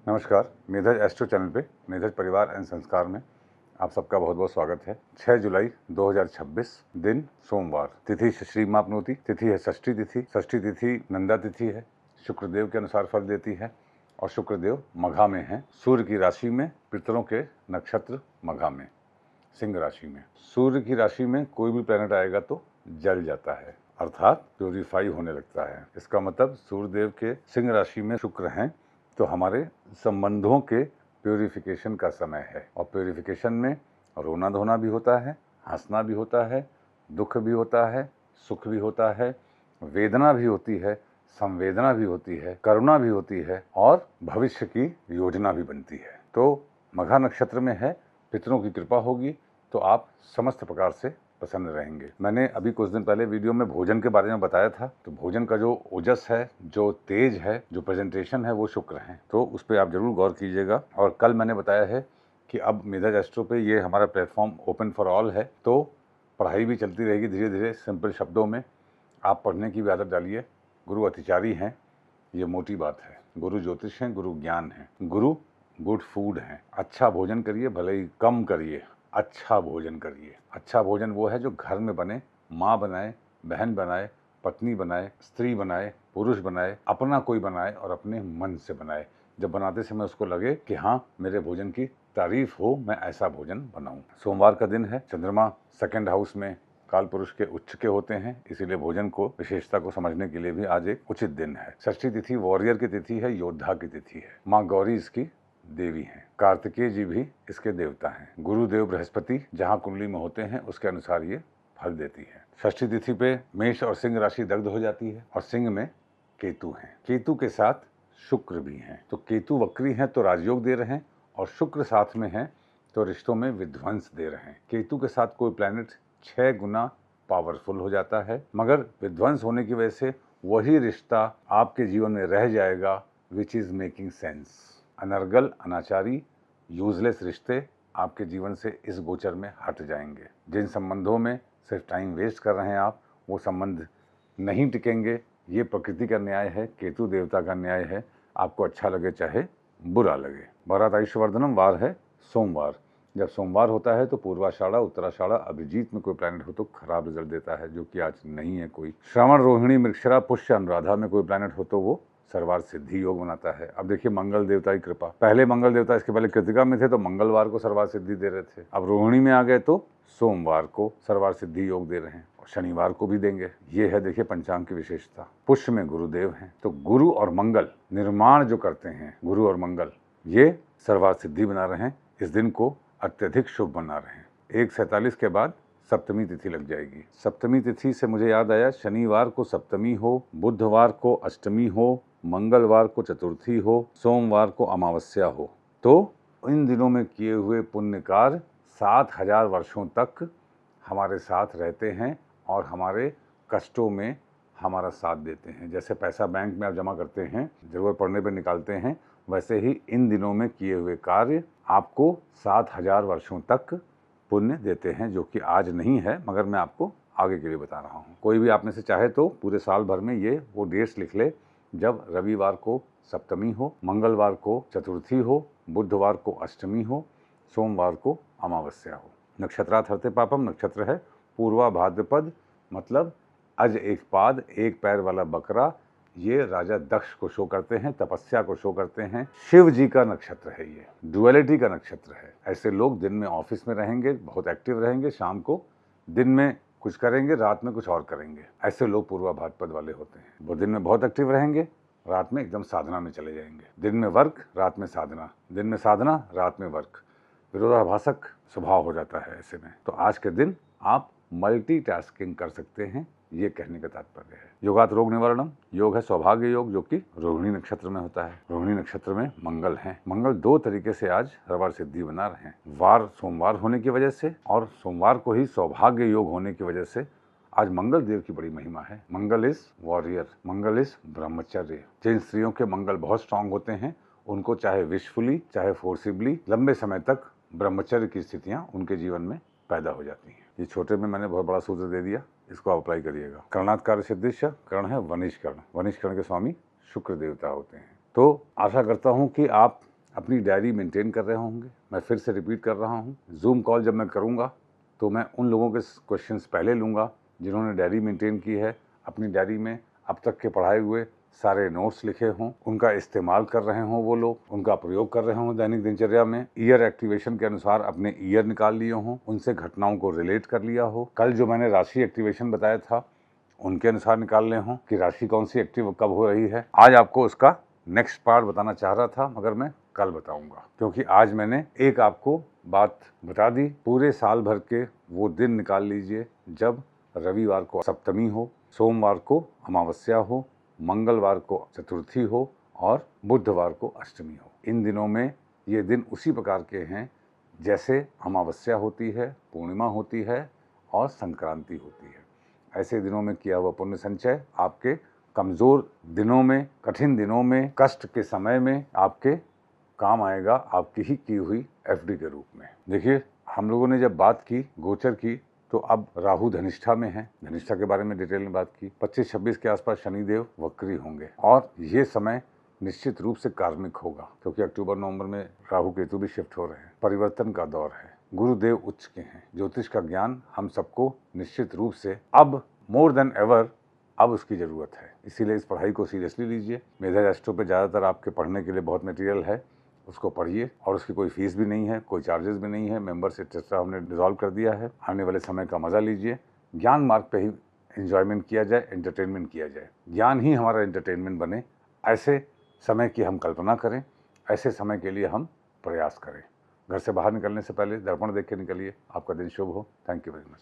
नमस्कार, मेधज astro channel पे मेधज परिवार एंड संस्कार में आप सबका बहुत बहुत स्वागत है। 6 जुलाई 2026 दिन सोमवार, तिथि श्री मापनोती, तिथि है षष्ठी तिथि। षष्ठी तिथि नंदा तिथि है, शुक्रदेव के अनुसार फल देती है और शुक्रदेव मघा में है, सूर्य की राशि में, पितरों के नक्षत्र मघा में, सिंह राशि में। सूर्य की राशि में कोई भी प्लैनेट आएगा तो जल जाता है, अर्थात प्योरीफाई होने लगता है। इसका मतलब सूर्यदेव के सिंह राशि में शुक्र हैं तो हमारे संबंधों के प्योरिफिकेशन का समय है। और प्योरिफिकेशन में रोना धोना भी होता है, हंसना भी होता है, दुख भी होता है, सुख भी होता है, वेदना भी होती है, संवेदना भी होती है, करुणा भी होती है और भविष्य की योजना भी बनती है। तो मघा नक्षत्र में है, पितरों की कृपा होगी तो आप समस्त प्रकार से प्रसन्न रहेंगे। मैंने अभी कुछ दिन पहले वीडियो में भोजन के बारे में बताया था, तो भोजन का जो ओजस है, जो तेज है, जो प्रेजेंटेशन है, वो शुक्र है, तो उस पर आप जरूर गौर कीजिएगा। और कल मैंने बताया है कि अब मेधज एस्ट्रो पे ये हमारा प्लेटफॉर्म ओपन फॉर ऑल है, तो पढ़ाई भी चलती रहेगी धीरे धीरे। सिंपल शब्दों में आप पढ़ने की भी आदत डालिए। गुरु अतिचारी हैं, ये मोटी बात है। गुरु ज्योतिष हैं, गुरु ज्ञान है, गुरु गुड फूड है। अच्छा भोजन करिए, भले ही कम करिए, अच्छा भोजन करिए। अच्छा भोजन वो है जो घर में बने, माँ बनाए, बहन बनाए, पत्नी बनाए, स्त्री बनाए, पुरुष बनाए, अपना कोई बनाए और अपने मन से बनाए। जब बनाते समय उसको लगे कि हाँ, मेरे भोजन की तारीफ हो, मैं ऐसा भोजन बनाऊं। सोमवार का दिन है, चंद्रमा सेकंड हाउस में काल पुरुष के उच्च के होते हैं, इसीलिए भोजन को, विशेषता को समझने के लिए भी आज एक उचित दिन है। षष्ठी तिथि वॉरियर की तिथि है, योद्धा की तिथि है। माँ गौरी इसकी देवी हैं, कार्तिकेय जी भी इसके देवता हैं। गुरुदेव बृहस्पति जहाँ कुंडली में होते हैं उसके अनुसार ये फल देती है। षष्ठी तिथि पे मेष और सिंह राशि दग्ध हो जाती है और सिंह में केतु हैं। केतु के साथ शुक्र भी हैं, तो केतु वक्री हैं तो राजयोग दे रहे हैं और शुक्र साथ में है तो रिश्तों में विध्वंस दे रहे हैं। केतु के साथ कोई प्लैनेट 6 गुना पावरफुल हो जाता है, मगर विध्वंस होने की वजह से वही रिश्ता आपके जीवन में रह जाएगा, विच इज मेकिंग सेंस। अनर्गल, अनाचारी, यूजलेस रिश्ते आपके जीवन से इस गोचर में हट जाएंगे। जिन संबंधों में सिर्फ टाइम वेस्ट कर रहे हैं आप, वो संबंध नहीं टिकेंगे। ये प्रकृति का न्याय है, केतु देवता का न्याय है, आपको अच्छा लगे चाहे बुरा लगे। भरत आयुष्यवर्धनम वार है सोमवार। जब सोमवार होता है तो पूर्वाषाढ़ा, उत्तराषाढ़ा, अभिजीत में कोई प्लैनेट हो तो खराब रिजल्ट देता है, जो कि आज नहीं है कोई। श्रवण, रोहिणी, मृगशिरा, पुष्य, अनुराधा में कोई प्लैनेट हो तो वो सर्वार्थ सिद्धि योग बनाता है। अब देखिए मंगल देवता की कृपा, पहले मंगल देवता इसके पहले कृतिका में थे तो मंगलवार को सर्वार्थ सिद्धि दे रहे थे, अब रोहिणी में आ गए तो सोमवार को सर्वार्थ सिद्धि योग दे रहे हैं और शनिवार को भी देंगे। ये है देखिए पंचांग की विशेषता। पुष्य में गुरुदेव हैं, तो गुरु और मंगल निर्माण जो करते हैं, गुरु और मंगल ये सर्वार्थ सिद्धि बना रहे हैं, इस दिन को अत्यधिक शुभ बना रहे हैं। 1:47 के बाद सप्तमी तिथि लग जाएगी। सप्तमी तिथि से मुझे याद आया, शनिवार को सप्तमी हो, बुधवार को अष्टमी हो, मंगलवार को चतुर्थी हो, सोमवार को अमावस्या हो, तो इन दिनों में किए हुए पुण्य कार्य 7000 वर्षों तक हमारे साथ रहते हैं और हमारे कष्टों में हमारा साथ देते हैं। जैसे पैसा बैंक में आप जमा करते हैं, जरूरत पड़ने पर निकालते हैं, वैसे ही इन दिनों में किए हुए कार्य आपको 7000 वर्षों तक पुण्य देते हैं, जो कि आज नहीं है, मगर मैं आपको आगे के लिए बता रहा हूँ। कोई भी आप में से चाहे तो पूरे साल भर में ये वो डेट्स लिख ले, जब रविवार को सप्तमी हो, मंगलवार को चतुर्थी हो, बुधवार को अष्टमी हो, सोमवार को अमावस्या हो। नक्षत्रार्थ हरते पापम नक्षत्र है पूर्वा भाद्रपद, मतलब अज एक पाद, एक पैर वाला बकरा। ये राजा दक्ष को शो करते हैं, तपस्या को शो करते हैं। शिव जी का नक्षत्र है, ये डुअलिटी का नक्षत्र है। ऐसे लोग दिन में ऑफिस में रहेंगे, बहुत एक्टिव रहेंगे, शाम को दिन में कुछ करेंगे, रात में कुछ और करेंगे। ऐसे लोग पूर्वा भाद्रपद वाले होते हैं। वो दिन में बहुत एक्टिव रहेंगे, रात में एकदम साधना में चले जाएंगे। दिन में वर्क, रात में साधना, दिन में साधना, रात में वर्क। विरोधाभासक स्वभाव हो जाता है ऐसे में। तो आज के दिन आप मल्टीटास्किंग कर सकते हैं, ये कहने का तात्पर्य है। योगात रोग निवारणम, योग है सौभाग्य योग, जो कि रोहिणी नक्षत्र में होता है। रोहिणी नक्षत्र में मंगल हैं। मंगल 2 तरीके से आज सर्वार्थ सिद्धि बना रहे हैं। वार सोमवार होने की वजह से और सोमवार को ही सौभाग्य योग होने की वजह से आज मंगल देव की बड़ी महिमा है। मंगल इज वॉरियर, मंगल इज ब्रह्मचर्य। जिन स्त्रियों के मंगल बहुत स्ट्रांग होते हैं, उनको चाहे विशफुली चाहे फोर्सिबली लंबे समय तक ब्रह्मचर्य की स्थितियां उनके जीवन में पैदा हो जाती हैं। ये छोटे में मैंने बहुत बड़ा सूत्र दे दिया, इसको आप अप्लाई करिएगा। कर्णात कार्य सिद्धिश्य, कर्ण है वनिश कर्ण, वनिश कर्ण के स्वामी शुक्र देवता होते हैं। तो आशा करता हूं कि आप अपनी डायरी मेंटेन कर रहे होंगे। मैं फिर से रिपीट कर रहा हूँ, जूम कॉल जब मैं करूँगा तो मैं उन लोगों के क्वेश्चंस पहले लूँगा जिन्होंने डायरी मेंटेन की है, अपनी डायरी में अब तक के पढ़ाए हुए सारे नोट्स लिखे हों, उनका इस्तेमाल कर रहे हों, वो लोग उनका प्रयोग कर रहे हों दैनिक दिनचर्या में, ईयर एक्टिवेशन के अनुसार अपने ईयर निकाल लिए हों, उनसे घटनाओं को रिलेट कर लिया हो, कल जो मैंने राशि एक्टिवेशन बताया था उनके अनुसार निकाल ले हों कि राशि कौन सी एक्टिव कब हो रही है। आज आपको उसका नेक्स्ट पार्ट बताना चाह रहा था मगर मैं कल बताऊंगा, क्योंकि आज मैंने एक आपको बात बता दी। पूरे साल भर के वो दिन निकाल लीजिए जब रविवार को सप्तमी हो, सोमवार को अमावस्या हो, मंगलवार को चतुर्थी हो और बुधवार को अष्टमी हो। इन दिनों में ये दिन उसी प्रकार के हैं जैसे अमावस्या होती है, पूर्णिमा होती है और संक्रांति होती है। ऐसे दिनों में किया हुआ पुण्य संचय आपके कमज़ोर दिनों में, कठिन दिनों में, कष्ट के समय में आपके काम आएगा, आपकी ही की हुई एफडी के रूप में। देखिए, हम लोगों ने जब बात की गोचर की तो अब राहु धनिष्ठा में है, धनिष्ठा के बारे में डिटेल में बात की। 25-26 के आसपास शनिदेव वक्री होंगे और ये समय निश्चित रूप से कार्मिक होगा, क्योंकि अक्टूबर-नवंबर में राहु केतु भी शिफ्ट हो रहे हैं, परिवर्तन का दौर है, गुरुदेव उच्च के हैं। ज्योतिष का ज्ञान हम सबको निश्चित रूप से अब मोर देन एवर अब उसकी ज़रूरत है, इसीलिए इस पढ़ाई को सीरियसली लीजिए। मेधा एस्ट्रो पे ज़्यादातर आपके पढ़ने के लिए बहुत मटेरियल है, उसको पढ़िए और उसकी कोई फीस भी नहीं है, कोई चार्जेस भी नहीं है। मेंबरशिप रजिस्टर हमने डिसॉल्व कर दिया है। आने वाले समय का मज़ा लीजिए, ज्ञान मार्ग पे ही एंजॉयमेंट किया जाए, एंटरटेनमेंट किया जाए, ज्ञान ही हमारा एंटरटेनमेंट बने, ऐसे समय की हम कल्पना करें, ऐसे समय के लिए हम प्रयास करें। घर से बाहर निकलने से पहले दर्पण देख के निकलिए। आपका दिन शुभ हो। Thank you very much.